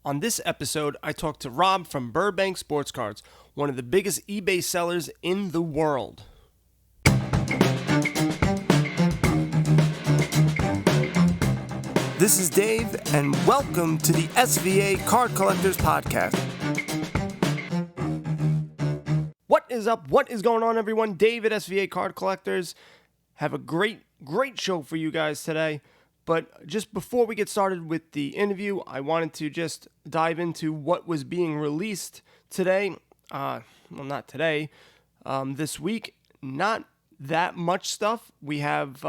On this episode, I talked to Rob from Burbank Sports Cards, one of the biggest eBay sellers in the world. This is Dave, and welcome to the SVA Card Collectors Podcast. What is up? What is going on, everyone? Dave at SVA Card Collectors. Have a great show for you guys today. But just before we get started with the interview, I wanted to just dive into what was being released today. Not today. This week, not that much stuff. We have,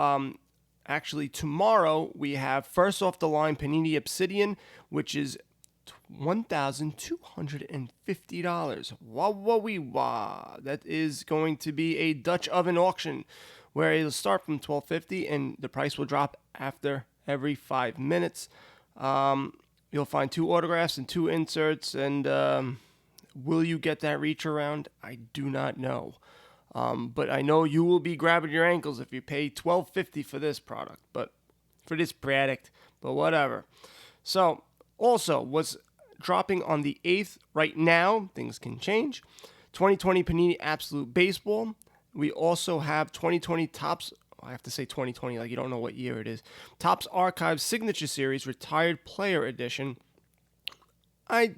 actually tomorrow, we have first off the line Panini Obsidian, which is $1,250. Wah. That is going to be a Dutch oven auction where it'll start from $12.50 and the price will drop after every 5 minutes. You'll find 2 autographs and 2 inserts, and will you get that reach around? I do not know. But I know you will be grabbing your ankles if you pay $12.50 for this product, but for this product, but whatever. So, also, what's dropping on the 8th right now, things can change, 2020 Panini Absolute Baseball. We also have 2020 Topps, I have to say 2020 like you don't know what year it is, Topps Archives Signature Series Retired Player Edition. I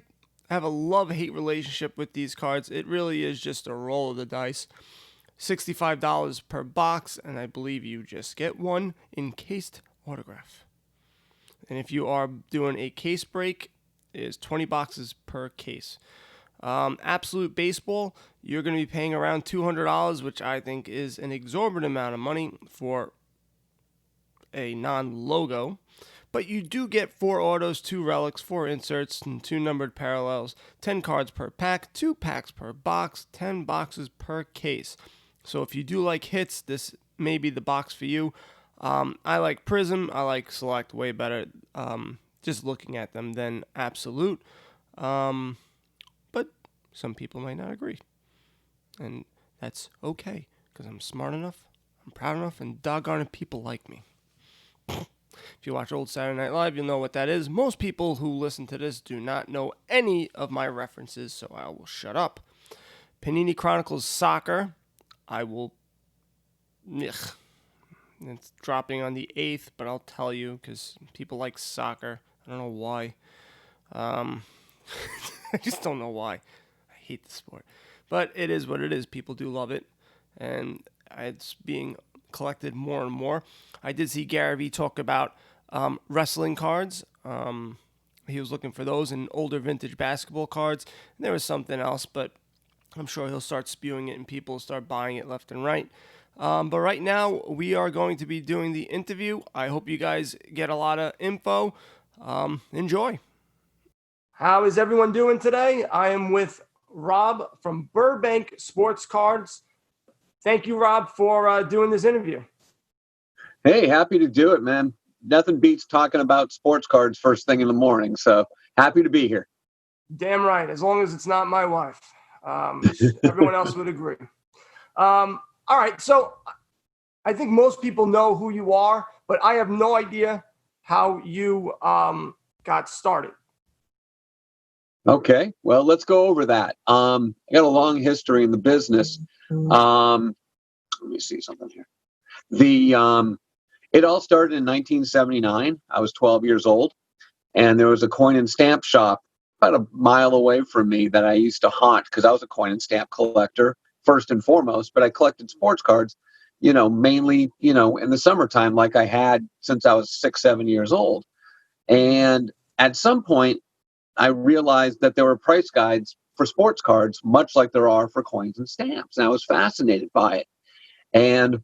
have a love-hate relationship with these cards. It really is just a roll of the dice. $65 per box, and I believe you just get one encased autograph. And if you are doing a case break, it is 20 boxes per case. Absolute Baseball, you're going to be paying around $200, which I think is an exorbitant amount of money for a non-logo. But you do get 4 autos, 2 relics, 4 inserts, and 2 numbered parallels, 10 cards per pack, 2 packs per box, 10 boxes per case. So if you do like hits, this may be the box for you. I like Prism. I like Select way better, just looking at them, than Absolute. But some people might not agree. And that's okay, because I'm smart enough, I'm proud enough, and doggone it, people like me. If you watch old Saturday Night Live, you'll know what that is. Most people who listen to this do not know any of my references, so I will shut up. Panini Chronicles Soccer, it's dropping on the 8th, but I'll tell you, because people like soccer. I don't know why. I just don't know why. I hate the sport. But it is what it is. People do love it. And it's being collected more and more. I did see Gary Vee talk about wrestling cards. He was looking for those and older vintage basketball cards. And there was something else, but I'm sure he'll start spewing it and people will start buying it left and right. But right now, we are going to be doing the interview. I hope you guys get a lot of info. Enjoy. How is everyone doing today? I am with Rob from Burbank Sports Cards. Thank you, Rob, for doing this interview. Hey, happy to do it, man. Nothing beats talking about sports cards first thing in the morning. So happy to be here. Damn right, as long as it's not my wife. Everyone else would agree. All right, so I think most people know who you are, but I have no idea how you got started. Okay, well, let's go over that. I got a long history in the business. Let me see something here. It all started in 1979. I was 12 years old, and there was a coin and stamp shop about a mile away from me that I used to haunt because I was a coin and stamp collector first and foremost, but I collected sports cards, mainly, in the summertime, like I had since I was 6, 7 years old. And at some point, I realized that there were price guides for sports cards, much like there are for coins and stamps. And I was fascinated by it. And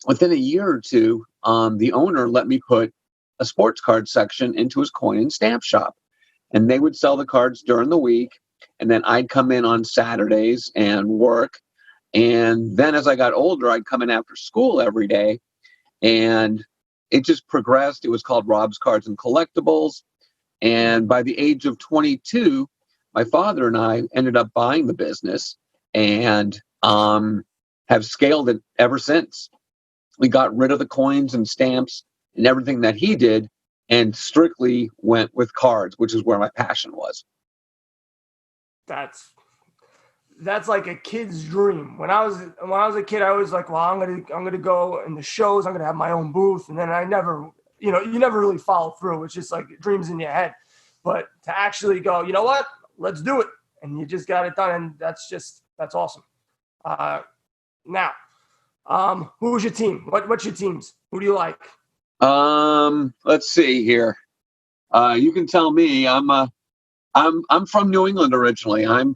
within a year or two, the owner let me put a sports card section into his coin and stamp shop. And they would sell the cards during the week. And then I'd come in on Saturdays and work. And then as I got older, I'd come in after school every day. And it just progressed. It was called Rob's Cards and Collectibles. And by the age of 22, my father and I ended up buying the business and have scaled it ever since. We got rid of the coins and stamps and everything that he did and strictly went with cards, which is where my passion was. That's like a kid's dream. When I was a kid, I was like, well, I'm gonna go in the shows. I'm gonna have my own booth, and then I never, you never really follow through. It's just like dreams in your head. But to actually go, you know what? Let's do it, and you just got it done, and that's awesome. Now, who's your team? What's your teams? Who do you like? Let's see here. You can tell me. I'm from New England originally. I'm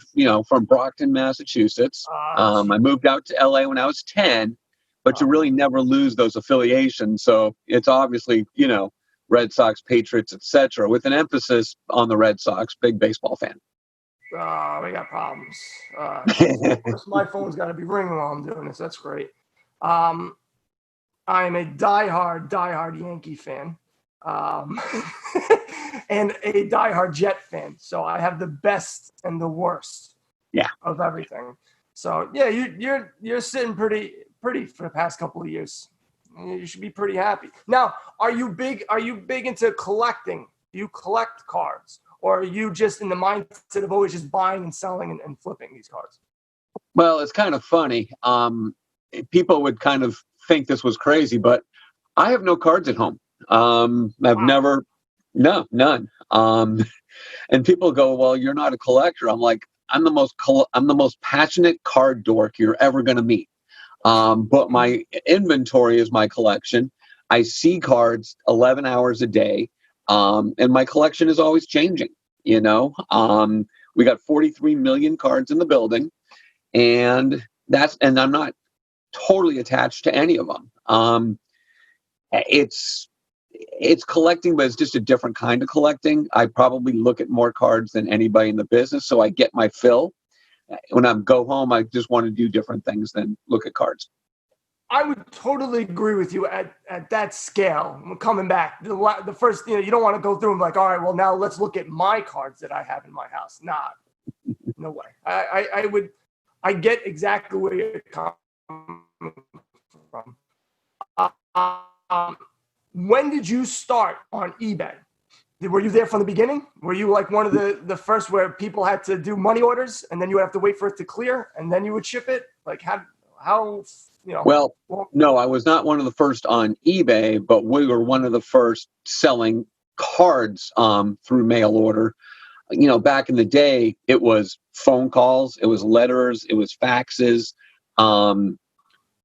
from Brockton, Massachusetts. I moved out to LA when I was 10, but you really never lose those affiliations. So it's obviously Red Sox, Patriots, etc., with an emphasis on the Red Sox. Big baseball fan. We got problems. My phone's got to be ringing while I'm doing this. That's great. I am a diehard Yankee fan, and a diehard Jet fan. So I have the best and the worst of everything. So yeah, you're sitting pretty for the past couple of years. You should be pretty happy. Now, are you big into collecting? Do you collect cards? Or are you just in the mindset of always just buying and selling and flipping these cards? Well, it's kind of funny. People would kind of think this was crazy, but I have no cards at home. I've never, no, none. And people go, well, you're not a collector. I'm like, I'm the most passionate card dork you're ever going to meet. But my inventory is my collection. I see cards 11 hours a day. And my collection is always changing, we got 43 million cards in the building, and I'm not totally attached to any of them. It's collecting, but it's just a different kind of collecting. I probably look at more cards than anybody in the business, so I get my fill. When I go home, I just want to do different things than look at cards. I would totally agree with you at that scale. Coming back, the first, you don't want to go through and like, all right, well, now let's look at my cards that I have in my house. Nah, no way. I get exactly where you're coming from. When did you start on eBay? Were you there from the beginning? Were you like one of the first where people had to do money orders and then you would have to wait for it to clear and then you would ship it? Like how? Well, no, I was not one of the first on eBay, but we were one of the first selling cards through mail order. Back in the day, it was phone calls, it was letters, it was faxes, and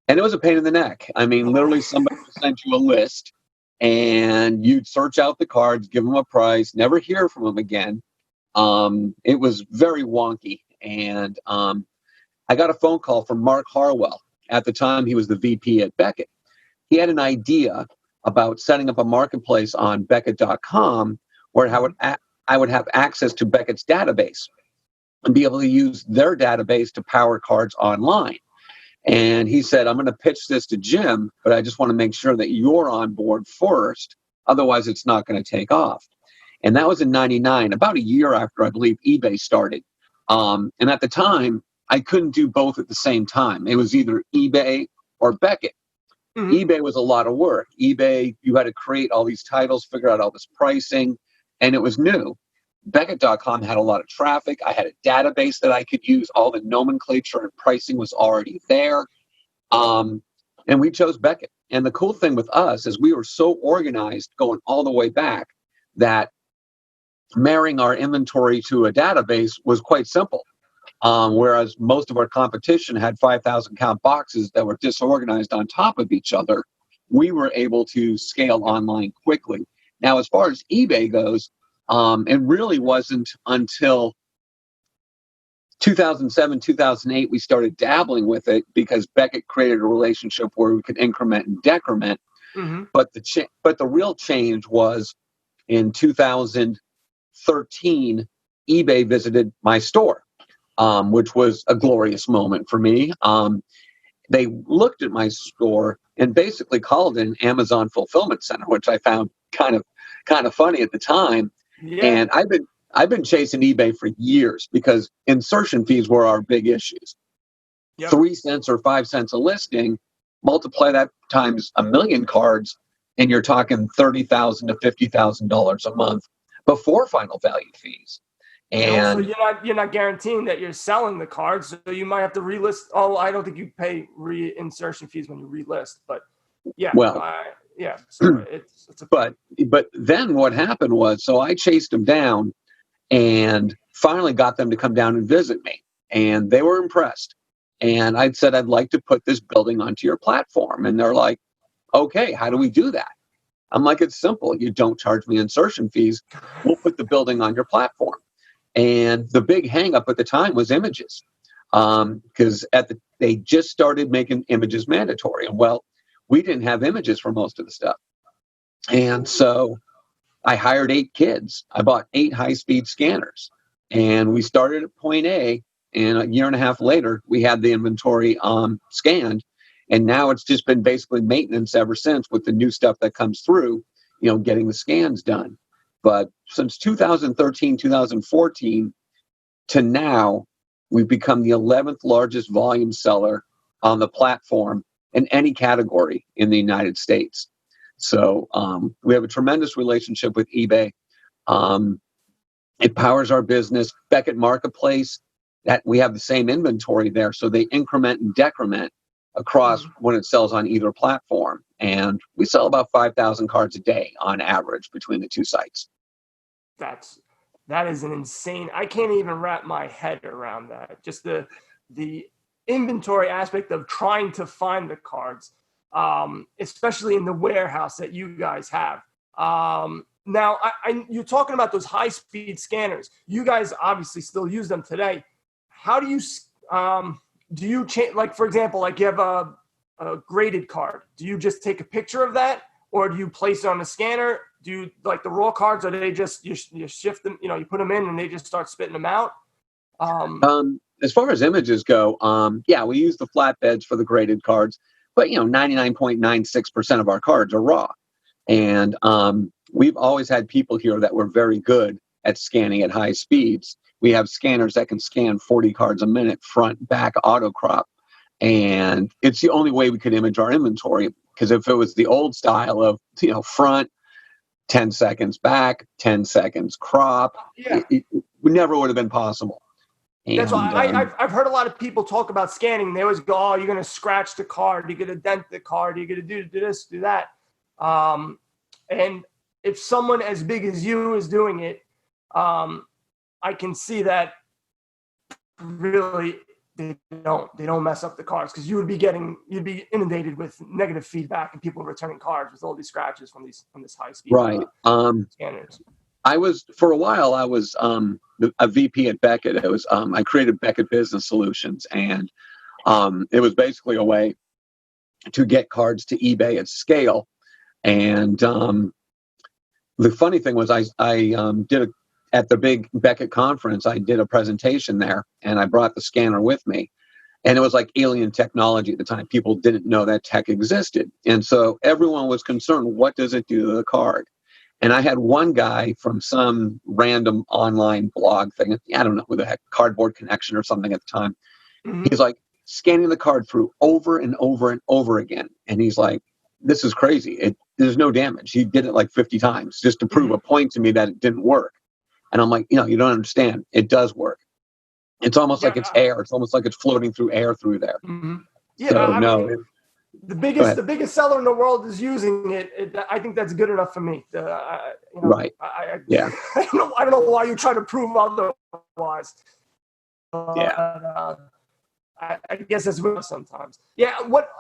it was a pain in the neck. I mean, literally somebody sent you a list, and you'd search out the cards, give them a price, never hear from them again. It was very wonky, and I got a phone call from Mark Harwell. At the time, he was the VP at Beckett. He had an idea about setting up a marketplace on Beckett.com where I would have access to Beckett's database and be able to use their database to power cards online. And he said, I'm going to pitch this to Jim, but I just want to make sure that you're on board first. Otherwise, it's not going to take off. And that was in 99, about a year after, I believe, eBay started. And at the time, I couldn't do both at the same time. It was either eBay or Beckett. Mm-hmm. eBay was a lot of work. eBay, you had to create all these titles, figure out all this pricing, and it was new. Beckett.com had a lot of traffic. I had a database that I could use. All the nomenclature and pricing was already there. And we chose Beckett. And the cool thing with us is we were so organized going all the way back that marrying our inventory to a database was quite simple. Whereas most of our competition had 5,000 count boxes that were disorganized on top of each other, we were able to scale online quickly. Now, as far as eBay goes, it really wasn't until 2007, 2008, we started dabbling with it because Beckett created a relationship where we could increment and decrement. Mm-hmm. But the real change was in 2013, eBay visited my store. Which was a glorious moment for me. They looked at my store and basically called it an Amazon fulfillment center, which I found kind of funny at the time. Yeah. And I've been chasing eBay for years because insertion fees were our big issues. Yep. 3 cents or 5 cents a listing, multiply that times 1 million cards, and you're talking $30,000 to $50,000 a month before final value fees. And also, And you're not guaranteeing that you're selling the cards, so you might have to relist. Oh, I don't think you pay reinsertion fees when you relist, but yeah, well, yeah. So it's a but then what happened was, so I chased them down and finally got them to come down and visit me, and they were impressed. And I said, I'd like to put this building onto your platform, and they're like, okay, how do we do that? I'm like, it's simple. You don't charge me insertion fees. We'll put the building on your platform. And the big hang up at the time was images, because they just started making images mandatory. And well, we didn't have images for most of the stuff. And so I hired 8 kids. I bought 8 high-speed scanners. And we started at point A. And a year and a half later, we had the inventory scanned. And now it's just been basically maintenance ever since with the new stuff that comes through, getting the scans done. But since 2013, 2014 to now, we've become the 11th largest volume seller on the platform in any category in the United States. So we have a tremendous relationship with eBay. It powers our business. Beckett Marketplace, that we have the same inventory there. So they increment and decrement across when it sells on either platform. And we sell about 5,000 cards a day on average between the two sites. That is an insane. I can't even wrap my head around that. Just the inventory aspect of trying to find the cards, especially in the warehouse that you guys have. Now, you're talking about those high-speed scanners. You guys obviously still use them today. How do you change? Like, for example, like you have a graded card. Do you just take a picture of that, or do you place it on the scanner? Do you like the raw cards, or do they just you shift them? You put them in and they just start spitting them out. As far as images go, yeah, we use the flatbeds for the graded cards, but 99.96% of our cards are raw. And we've always had people here that were very good at scanning at high speeds. We have scanners that can scan 40 cards a minute, front, back, auto crop. And it's the only way we could image our inventory, because if it was the old style of, front, 10 seconds back, 10 seconds crop, it never would have been possible. And, that's why I've heard a lot of people talk about scanning. They always go, oh, you're going to scratch the card, you're going to dent the card, you're going to do this, do that. And if someone as big as you is doing it, I can see that really they don't mess up the cards, because you'd be inundated with negative feedback and people returning cards with all these scratches from this high speed scanners. For a while I was a VP at Beckett. It was I created Beckett Business Solutions, and it was basically a way to get cards to eBay at scale. And the funny thing was, I did at the big Beckett conference, I did a presentation there, and I brought the scanner with me. And it was like alien technology at the time. People didn't know that tech existed. And so everyone was concerned, what does it do to the card? And I had one guy from some random online blog thing, I don't know who the heck, Cardboard Connection or something at the time. Mm-hmm. He's like scanning the card through over and over and over again. And he's like, this is crazy. There's no damage. He did it like 50 times just to prove a point to me that it didn't work. And I'm like, you don't understand. It does work. It's almost like it's air. It's almost like it's floating through air through there. Mm-hmm. Yeah, so, the biggest seller in the world is using it. I think that's good enough for me. Right. Yeah. I don't know why you try to prove otherwise. Yeah. I guess that's weird sometimes. Yeah. What,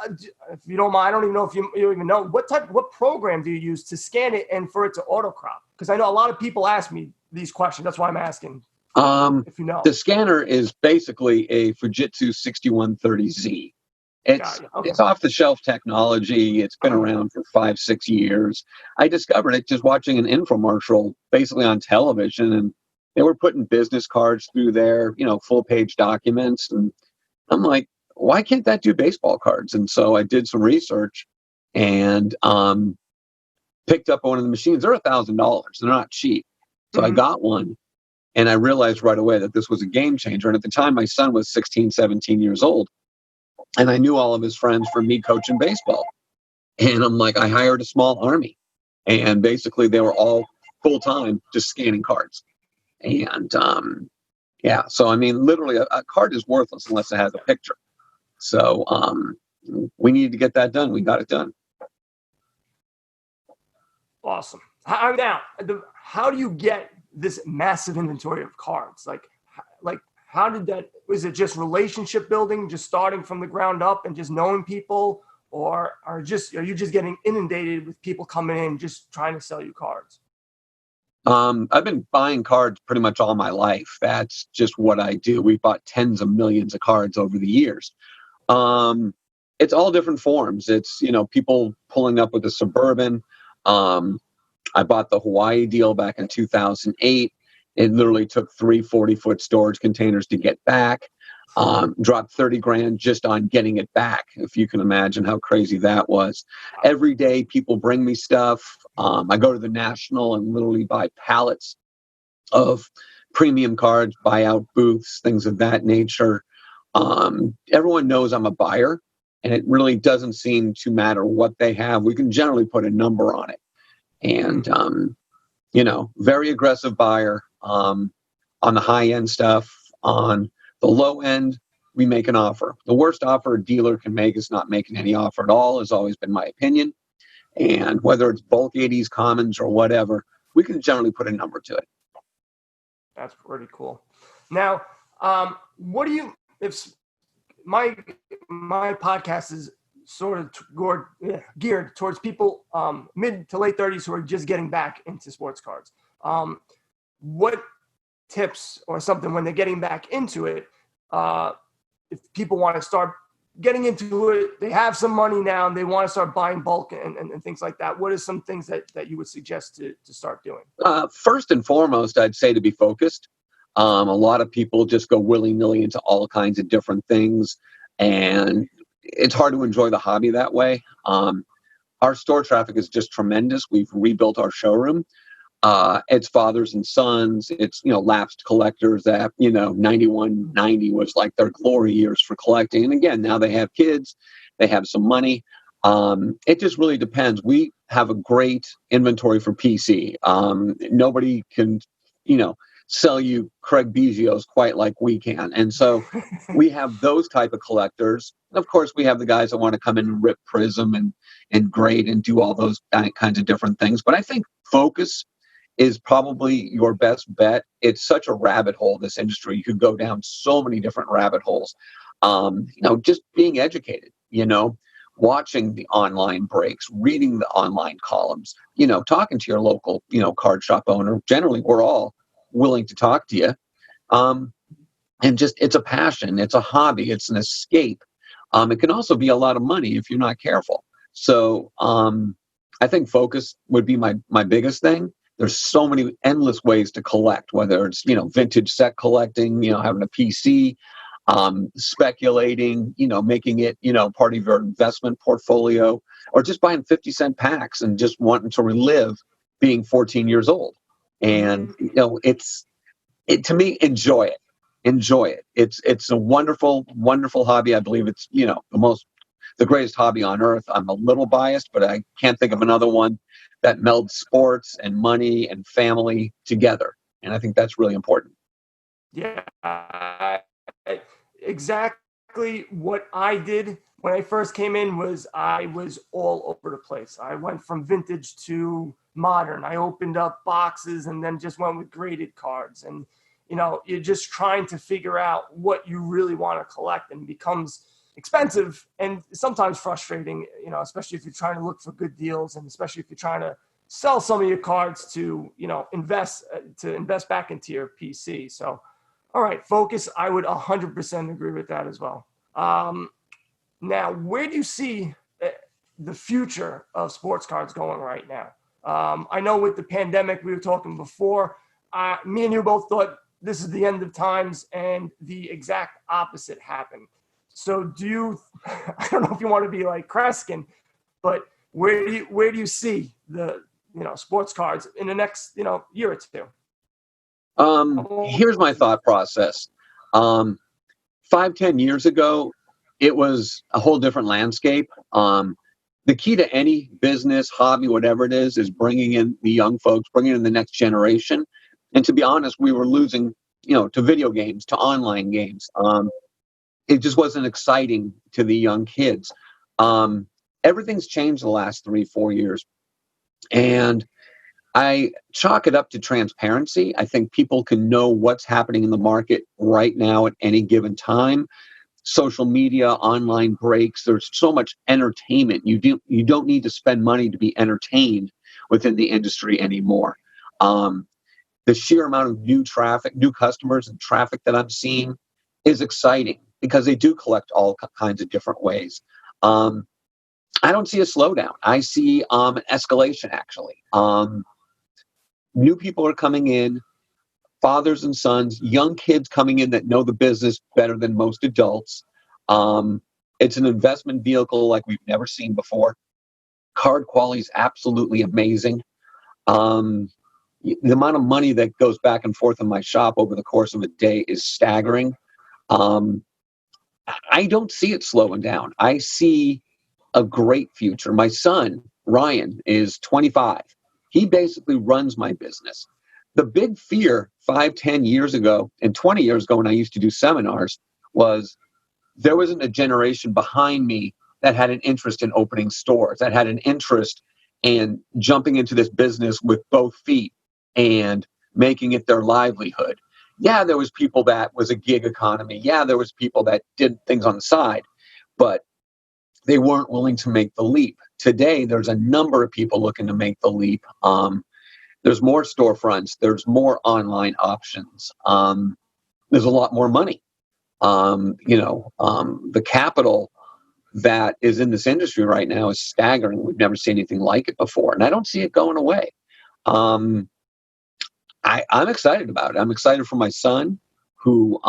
if you don't mind, I don't even know if you even know what program do you use to scan it and for it to auto crop? Because I know a lot of people ask me these questions. That's why I'm asking. If you know, the scanner is basically a Fujitsu 6130Z. It's off the shelf technology. It's been around for 5-6 years. I discovered it just watching an infomercial, basically on television, and they were putting business cards through there, full page documents, and I'm like, why can't that do baseball cards? And so I did some research and picked up one of the machines. They're $1,000. They're not cheap. So I got one, and I realized right away that this was a game changer. And at the time, my son was 16, 17 years old, and I knew all of his friends from me coaching baseball. And I'm like, I hired a small army, and basically they were all full time just scanning cards. And yeah, so I mean, literally, a card is worthless unless it has a picture. So we needed to get that done. We got it done. Awesome. Now, how do you get this massive inventory of cards? Like, how did that? Was it just relationship building, just starting from the ground up and just knowing people, or are you just getting inundated with people coming in just trying to sell you cards? I've been buying cards pretty much all my life. That's just what I do. We've bought tens of millions of cards over the years. Um, it's all different forms. It's, people pulling up with a Suburban. Um, I bought the Hawaii deal back in 2008. It literally took 3 40-foot storage containers to get back. Dropped 30 grand just on getting it back, if you can imagine how crazy that was. Every day people bring me stuff. I go to the National and literally buy pallets of premium cards, buyout booths, things of that nature. Everyone knows I'm a buyer, and it really doesn't seem to matter what they have. We can generally put a number on it. And, very aggressive buyer on the high end stuff. On the low end, we make an offer. The worst offer a dealer can make is not making any offer at all, has always been my opinion. And whether it's bulk 80s commons or whatever, we can generally put a number to it. That's pretty cool. Now, what do you, if my podcast is sort of geared towards people mid to late 30s who are just getting back into sports cards. What tips or something when they're getting back into it, if people want to start getting into it, they have some money now and they want to start buying bulk and things like that, what are some things that you would suggest to start doing? First and foremost, I'd say to be focused. A lot of people just go willy-nilly into all kinds of different things, and it's hard to enjoy the hobby that way. Our store traffic is just tremendous. We've rebuilt our showroom. It's fathers and sons. It's, lapsed collectors that, 91, 90 was like their glory years for collecting. And again, now they have kids, they have some money. It just really depends. We have a great inventory for PC. Nobody can, sell you Craig Biggio's quite like we can. And so we have those type of collectors. And of course, we have the guys that want to come in and rip Prism and grade and do all those kinds of different things. But I think focus is probably your best bet. It's such a rabbit hole, this industry. You could go down so many different rabbit holes. Just being educated, watching the online breaks, reading the online columns, talking to your local, card shop owner. Generally, we're all willing to talk to you. And just, it's a passion, it's a hobby, it's an escape. It can also be a lot of money if you're not careful. So I think focus would be my biggest thing. There's so many endless ways to collect, whether it's, vintage set collecting, having a PC, speculating, making it, part of your investment portfolio, or just buying 50-cent packs and just wanting to relive being 14 years old. And, to me, enjoy it. It's a wonderful, wonderful hobby. I believe it's, the greatest hobby on earth. I'm a little biased, but I can't think of another one that melds sports and money and family together. And I think that's really important. Yeah, exactly what I did when I first came in was I was all over the place. I went from vintage to modern. I opened up boxes and then just went with graded cards. And, you're just trying to figure out what you really want to collect, and it becomes expensive and sometimes frustrating, especially if you're trying to look for good deals, and especially if you're trying to sell some of your cards to, invest back into your PC. So, all right, focus. I would 100% agree with that as well. Now, where do you see the future of sports cards going right now? I know with the pandemic, we were talking before, me and you both thought this is the end of times, and the exact opposite happened. So I don't know if you want to be like Kreskin, but where do you see the, sports cards in the next, year or two? Here's my thought process. 5-10 years ago, it was a whole different landscape. the key to any business, hobby, whatever it is bringing in the young folks, bringing in the next generation. And to be honest, we were losing, to video games, to online games. It just wasn't exciting to the young kids. Everything's changed the last 3-4 years. And I chalk it up to transparency. I think people can know what's happening in the market right now at any given time. Social media, online breaks, there's so much entertainment. You don't need to spend money to be entertained within the industry anymore. The sheer amount of new customers and traffic that I'm seeing is exciting because they do collect all kinds of different ways. I don't see a slowdown. I see an escalation, actually. New people are coming in, fathers and sons, young kids coming in that know the business better than most adults. It's an investment vehicle like we've never seen before. Card quality is absolutely amazing. The amount of money that goes back and forth in my shop over the course of a day is staggering. I don't see it slowing down. I see a great future. My son, Ryan, is 25. He basically runs my business. The big fear 5, 10 years ago and 20 years ago when I used to do seminars was there wasn't a generation behind me that had an interest in opening stores, that had an interest in jumping into this business with both feet and making it their livelihood. Yeah, there was people that was a gig economy. Yeah, there was people that did things on the side, but they weren't willing to make the leap. Today, there's a number of people looking to make the leap. There's more storefronts. There's more online options. There's a lot more money. The capital that is in this industry right now is staggering. We've never seen anything like it before, and I don't see it going away. I'm excited about it. I'm excited for my son, who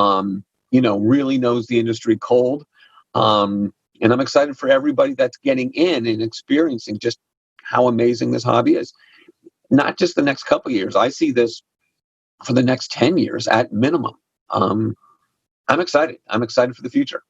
really knows the industry cold, and I'm excited for everybody that's getting in and experiencing just how amazing this hobby is. Not just the next couple of years. I see this for the next 10 years at minimum. I'm excited. I'm excited for the future.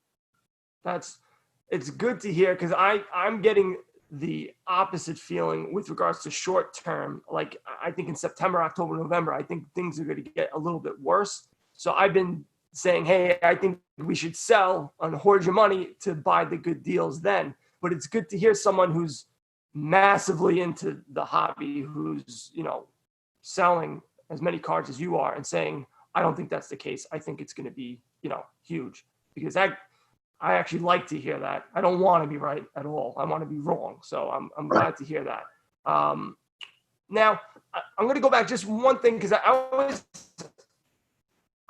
It's good to hear, because I'm getting the opposite feeling with regards to short term. Like, I think in September, October, November, I think things are going to get a little bit worse. So I've been saying, hey, I think we should sell and hoard your money to buy the good deals then. But it's good to hear someone who's massively into the hobby, who's, selling as many cards as you are, and saying, I don't think that's the case. I think it's going to be, huge, because I actually like to hear that. I don't want to be right at all. I want to be wrong. So I'm glad to hear that. Now I'm going to go back just one thing, because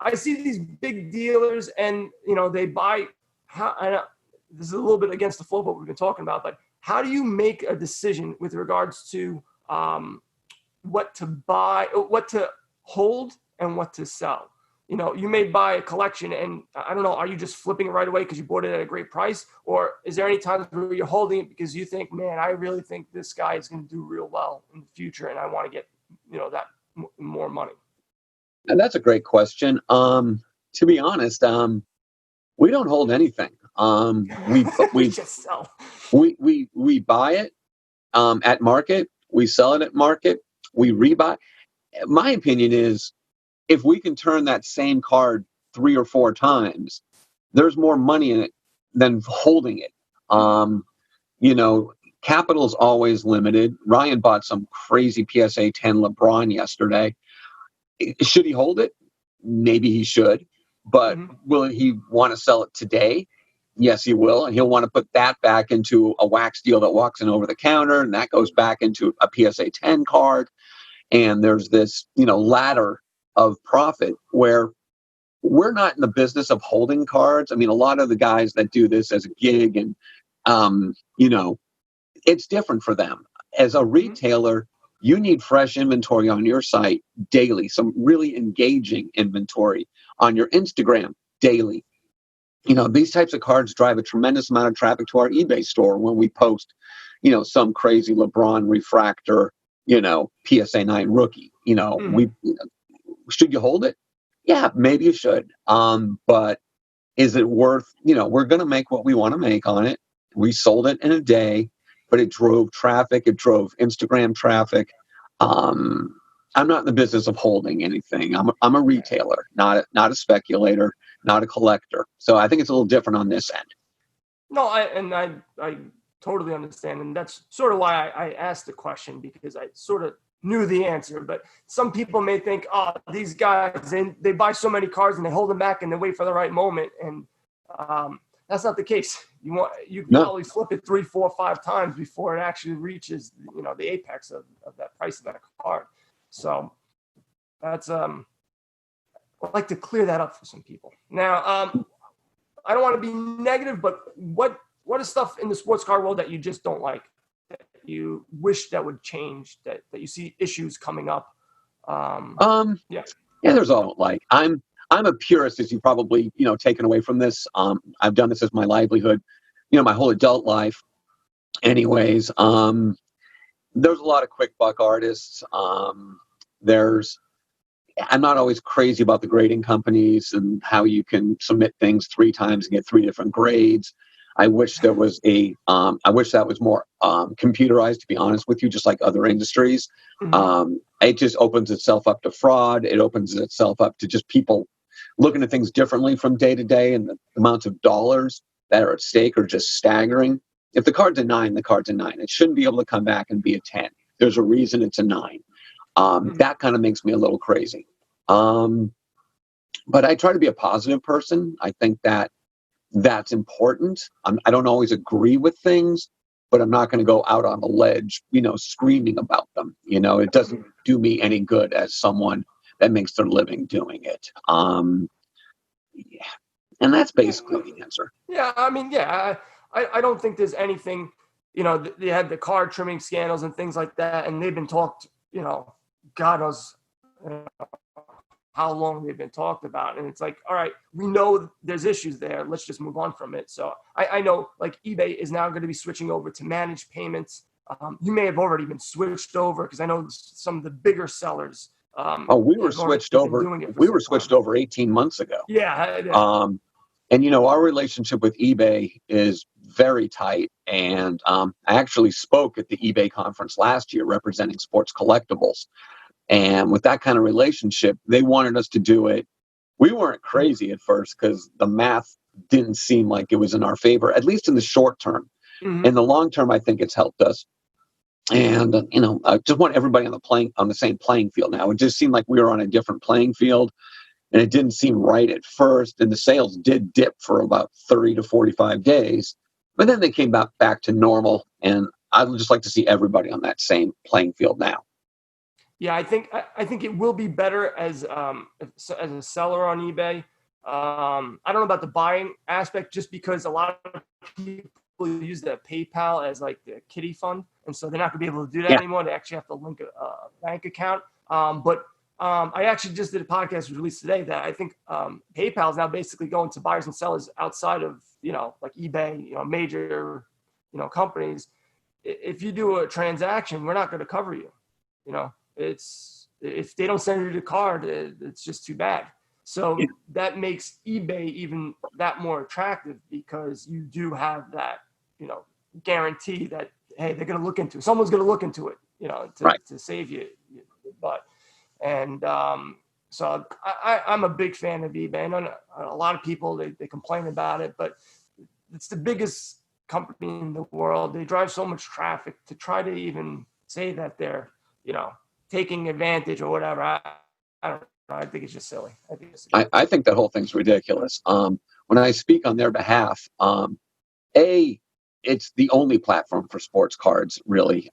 I see these big dealers, and they buy. This is a little bit against the flow of what we've been talking about, but how do you make a decision with regards to what to buy, what to hold, and what to sell? You may buy a collection, and I don't know, are you just flipping it right away because you bought it at a great price? Or is there any times where you're holding it because you think, man, I really think this guy is going to do real well in the future, and I want to get, that more money? And that's a great question. To be honest, we don't hold anything. We just sell. We buy it at market. We sell it at market. We rebuy. My opinion is, if we can turn that same card 3 or 4 times, there's more money in it than holding it. Capital is always limited. Ryan bought some crazy PSA 10 LeBron yesterday. Should he hold it? Maybe he should. But will he want to sell it today? Yes, he will. And he'll want to put that back into a wax deal that walks in over the counter, and that goes back into a PSA 10 card. And there's this, ladder of profit where we're not in the business of holding cards. I mean, a lot of the guys that do this as a gig, and, it's different for them. As a retailer, you need fresh inventory on your site daily, some really engaging inventory on your Instagram daily. These types of cards drive a tremendous amount of traffic to our eBay store when we post, some crazy LeBron refractor, PSA 9 rookie. Should you hold it? Yeah, maybe you should. But is it worth, we're going to make what we want to make on it. We sold it in a day. but it drove traffic. It drove Instagram traffic. I'm not in the business of holding anything. I'm a retailer, not a speculator, not a collector. So I think it's a little different on this end. No, I totally understand, and that's sort of why I asked the question, because I sort of knew the answer. But some people may think, oh, these guys, they buy so many cars and they hold them back and they wait for the right moment, and that's not the case. You can probably flip it 3, 4, 5 times before it actually reaches, the apex of that price of that car. So that's I'd like to clear that up for some people. Now, I don't want to be negative, but what is stuff in the sports car world that you just don't like, that you wish that would change, that you see issues coming up? Yeah, there's all, like, I'm a purist, as you probably taken away from this. I've done this as my livelihood, my whole adult life. Anyways, there's a lot of quick buck artists. I'm not always crazy about the grading companies and how you can submit things 3 times and get 3 different grades. I wish there was I wish that was more computerized, to be honest with you, just like other industries. Mm-hmm. It just opens itself up to fraud. It opens itself up to just people looking at things differently from day to day, and the amounts of dollars that are at stake are just staggering. If the card's a 9, the card's a 9. It shouldn't be able to come back and be a 10. There's a reason it's a 9. That kind of makes me a little crazy. But I try to be a positive person. I think that's important. I don't always agree with things, but I'm not going to go out on a ledge, screaming about them. It doesn't do me any good as someone that makes their living doing it. Yeah. And that's basically the answer. Yeah, I mean, I don't think there's anything, they had the card trimming scandals and things like that, and they've been talked, God knows how long they've been talked about. And it's like, all right, we know there's issues there. Let's just move on from it. So I know, like, eBay is now going to be switching over to managed payments. You may have already been switched over, because I know some of the bigger sellers. We were switched over. We were switched over 18 months ago. Yeah. And, our relationship with eBay is very tight. And I actually spoke at the eBay conference last year representing sports collectibles. And with that kind of relationship, they wanted us to do it. We weren't crazy at first because the math didn't seem like it was in our favor, at least in the short term. Mm-hmm. In the long term, I think it's helped us. And, I just want everybody on the same playing field now. It just seemed like we were on a different playing field. And it didn't seem right at first, and the sales did dip for about 30 to 45 days, but then they came back to normal, and I would just like to see everybody on that same playing field now. Yeah, I think it will be better as a seller on eBay. I don't know about the buying aspect, just because a lot of people use the PayPal as like the kiddie fund, and so they're not going to be able to do that anymore. They actually have to link a bank account, but I actually just did a podcast released today that I think PayPal is now basically going to buyers and sellers outside of, like eBay, major, companies. If you do a transaction, we're not going to cover you. It's, if they don't send you the card, it's just too bad. So that makes eBay even that more attractive, because you do have that, guarantee that, hey, they're going to look into it. Someone's going to look into it, to save you. But and so I'm a big fan of eBay. I know a lot of people, they complain about it, but it's the biggest company in the world. They drive so much traffic. To try to even say that they're, taking advantage or whatever, I don't know. I think it's just silly. I think that whole thing's ridiculous. When I speak on their behalf, it's the only platform for sports cards, really.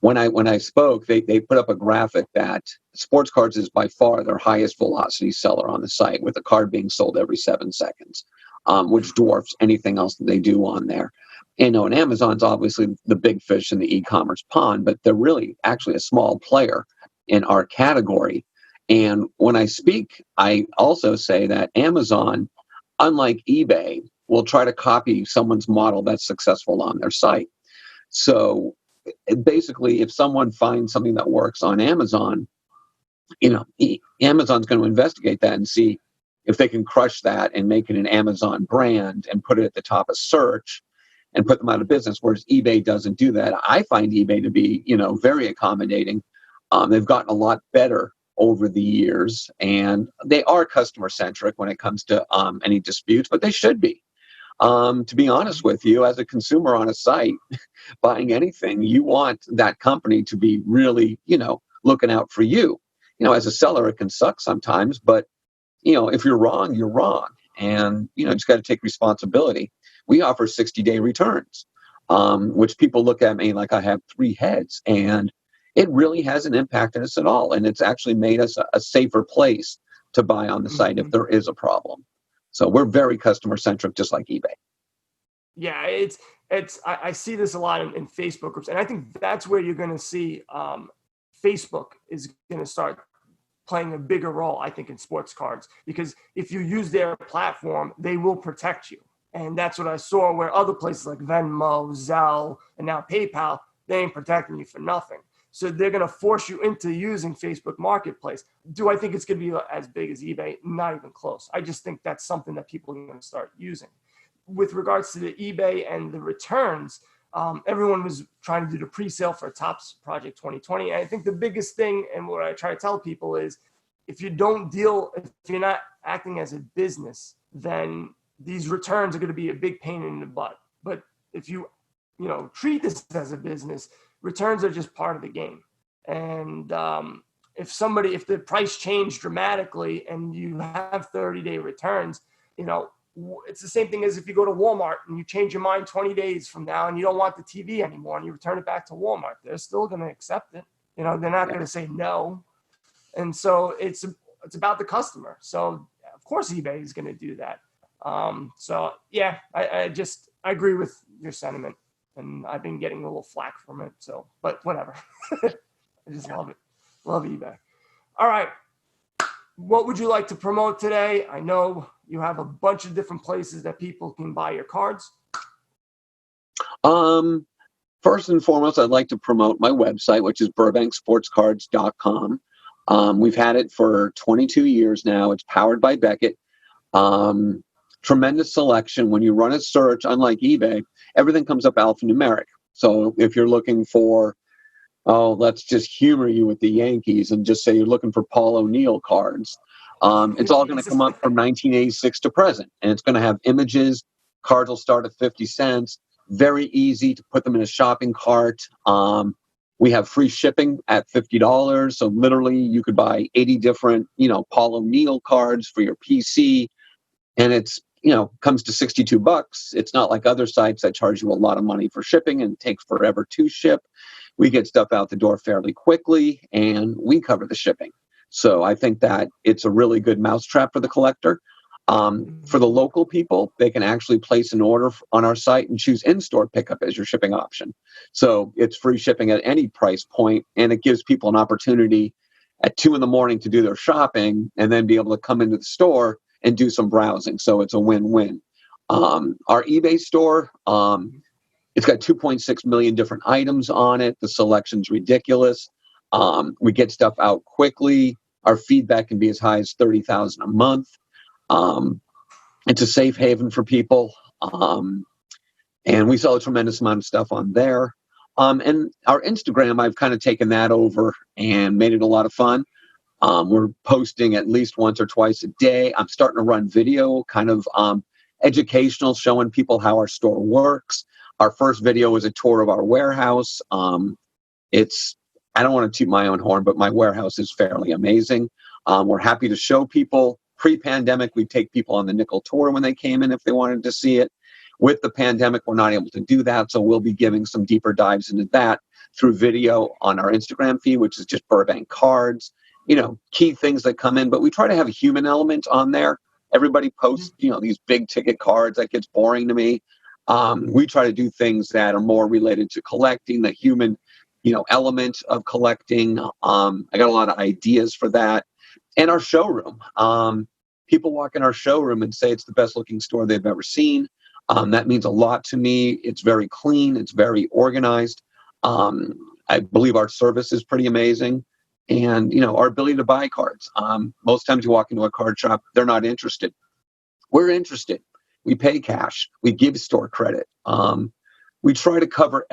When I spoke, they put up a graphic that sports cards is by far their highest velocity seller on the site, with a card being sold every 7 seconds, which dwarfs anything else that they do on there. And Amazon's obviously the big fish in the e-commerce pond, but they're really actually a small player in our category. And when I speak, I also say that Amazon, unlike eBay, will try to copy someone's model that's successful on their site. So basically, if someone finds something that works on Amazon, Amazon's going to investigate that and see if they can crush that and make it an Amazon brand and put it at the top of search. and put them out of business, whereas eBay doesn't do that. I find eBay to be, very accommodating. They've gotten a lot better over the years, and they are customer centric when it comes to any disputes, but they should be. To be honest with you, as a consumer on a site buying anything, you want that company to be really, looking out for you. As a seller, it can suck sometimes, but if you're wrong, you're wrong. And, just got to take responsibility. We offer 60-day returns, which people look at me like I have three heads. And it really hasn't impacted us at all. And it's actually made us a safer place to buy on the site if there is a problem. So we're very customer centric, just like eBay. Yeah, I see this a lot in Facebook groups, and I think that's where you're going to see Facebook is going to start playing a bigger role, I think, in sports cards, because if you use their platform, they will protect you. And that's what I saw where other places like Venmo, Zelle, and now PayPal, they ain't protecting you for nothing. So they're going to force you into using Facebook Marketplace. Do I think it's going to be as big as eBay? Not even close. I just think that's something that people are going to start using. With regards to the eBay and the returns, everyone was trying to do the pre-sale for Topps Project 2020. And I think the biggest thing, and what I try to tell people is, if you're not acting as a business, then these returns are going to be a big pain in the butt. But if you treat this as a business, returns are just part of the game. And if the price changed dramatically and you have 30-day returns, it's the same thing as if you go to Walmart and you change your mind 20 days from now and you don't want the TV anymore and you return it back to Walmart. They're still going to accept it. They're not going to say no. And so it's about the customer. So of course eBay is going to do that. So yeah, I agree with your sentiment, and I've been getting a little flack from it. So, but whatever. I just love it. Love eBay. All right. What would you like to promote today? I know you have a bunch of different places that people can buy your cards. First and foremost, I'd like to promote my website, which is burbanksportscards.com. We've had it for 22 years now. It's powered by Beckett. Tremendous selection. When you run a search, unlike eBay, everything comes up alphanumeric. So if you're looking for, let's just humor you with the Yankees and just say you're looking for Paul O'Neill cards, it's all going to come up from 1986 to present. And it's going to have images. Cards will start at 50 cents. Very easy to put them in a shopping cart. We have free shipping at $50. So literally you could buy 80 different, Paul O'Neill cards for your PC. And it's, comes to $62. It's not like other sites that charge you a lot of money for shipping and takes forever to ship. We get stuff out the door fairly quickly and we cover the shipping. So I think that it's a really good mousetrap for the collector. For the local people, they can actually place an order on our site and choose in-store pickup as your shipping option. So it's free shipping at any price point, and it gives people an opportunity at 2 a.m. to do their shopping and then be able to come into the store and do some browsing. So it's a win-win. Our eBay store, it's got 2.6 million different items on it. The selection's ridiculous. We get stuff out quickly. Our feedback can be as high as 30,000 a month. It's a safe haven for people. And we sell a tremendous amount of stuff on there. And our Instagram, I've kind of taken that over and made it a lot of fun. We're posting at least once or twice a day. I'm starting to run video, kind of educational, showing people how our store works. Our first video was a tour of our warehouse. I don't want to toot my own horn, but my warehouse is fairly amazing. We're happy to show people. Pre-pandemic, we'd take people on the nickel tour when they came in if they wanted to see it. With the pandemic, we're not able to do that, so we'll be giving some deeper dives into that through video on our Instagram feed, which is just Burbank Cards. Key things that come in, but we try to have a human element on there. Everybody posts, these big ticket cards. That gets boring to me. We try to do things that are more related to collecting, the human, element of collecting. I got a lot of ideas for that. And our showroom. People walk in our showroom and say it's the best looking store they've ever seen. That means a lot to me. It's very clean. It's very organized. I believe our service is pretty amazing. And, our ability to buy cards. Most times you walk into a card shop, they're not interested. We're interested. We pay cash. We give store credit. we try to cover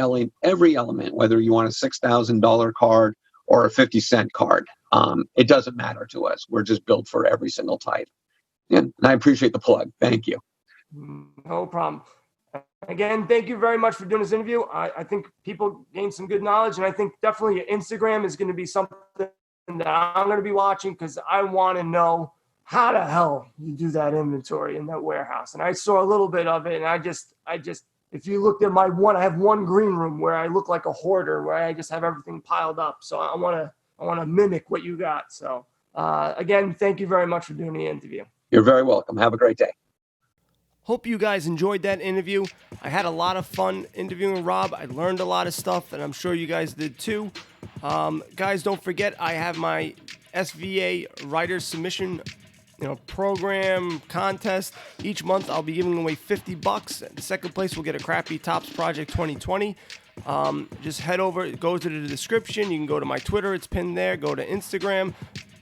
every element, whether you want a $6,000 card or a 50-cent card. It doesn't matter to us. We're just built for every single type. And I appreciate the plug. Thank you. No problem. Again, thank you very much for doing this interview. I think people gained some good knowledge, and I think definitely your Instagram is going to be something that I'm going to be watching, because I want to know how the hell you do that inventory in that warehouse. And I saw a little bit of it, and I just, if you looked at I have one green room where I look like a hoarder, where I just have everything piled up. So I want to mimic what you got. So again, thank you very much for doing the interview. You're very welcome. Have a great day. Hope you guys enjoyed that interview. I had a lot of fun interviewing Rob. I learned a lot of stuff, and I'm sure you guys did too. Guys, don't forget, I have my SVA writer submission program contest. Each month I'll be giving away $50. The second place will get a crappy Topps Project 2020. Just head over, go to the description. You can go to my Twitter, it's pinned there. Go to Instagram,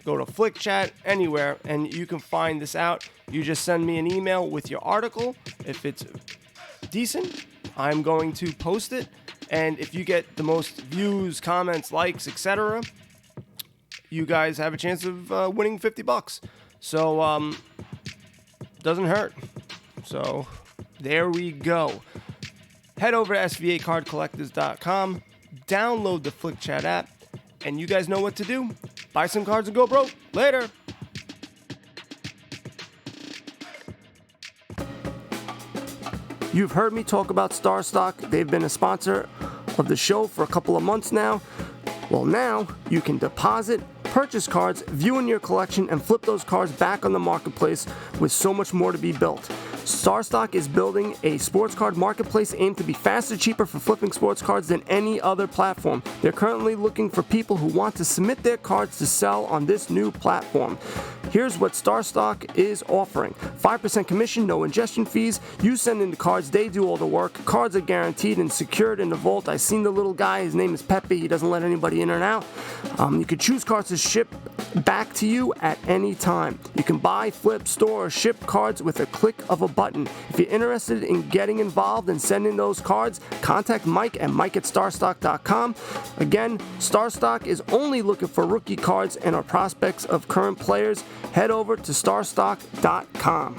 go to Flick Chat, anywhere, and you can find this out. You just send me an email with your article. If it's decent, I'm going to post it. And if you get the most views, comments, likes, etc., you guys have a chance of winning $50. So, doesn't hurt. So, there we go. Head over to svacardcollectors.com, download the Flick Chat app, and you guys know what to do. Buy some cards and go broke. Later. You've heard me talk about StarStock. They've been a sponsor of the show for a couple of months now. Well, now you can deposit, purchase cards, view in your collection, and flip those cards back on the marketplace with so much more to be built. StarStock is building a sports card marketplace aimed to be faster, cheaper for flipping sports cards than any other platform. They're currently looking for people who want to submit their cards to sell on this new platform. Here's what StarStock is offering. 5% commission, no ingestion fees. You send in the cards, they do all the work. Cards are guaranteed and secured in the vault. I seen the little guy, his name is Pepe. He doesn't let anybody in or out. You can choose cards to ship back to you at any time. You can buy, flip, store, or ship cards with a click of a button. If you're interested in getting involved and sending those cards, contact Mike at mike@starstock.com. Again, StarStock is only looking for rookie cards and are prospects of current players. Head over to starstock.com.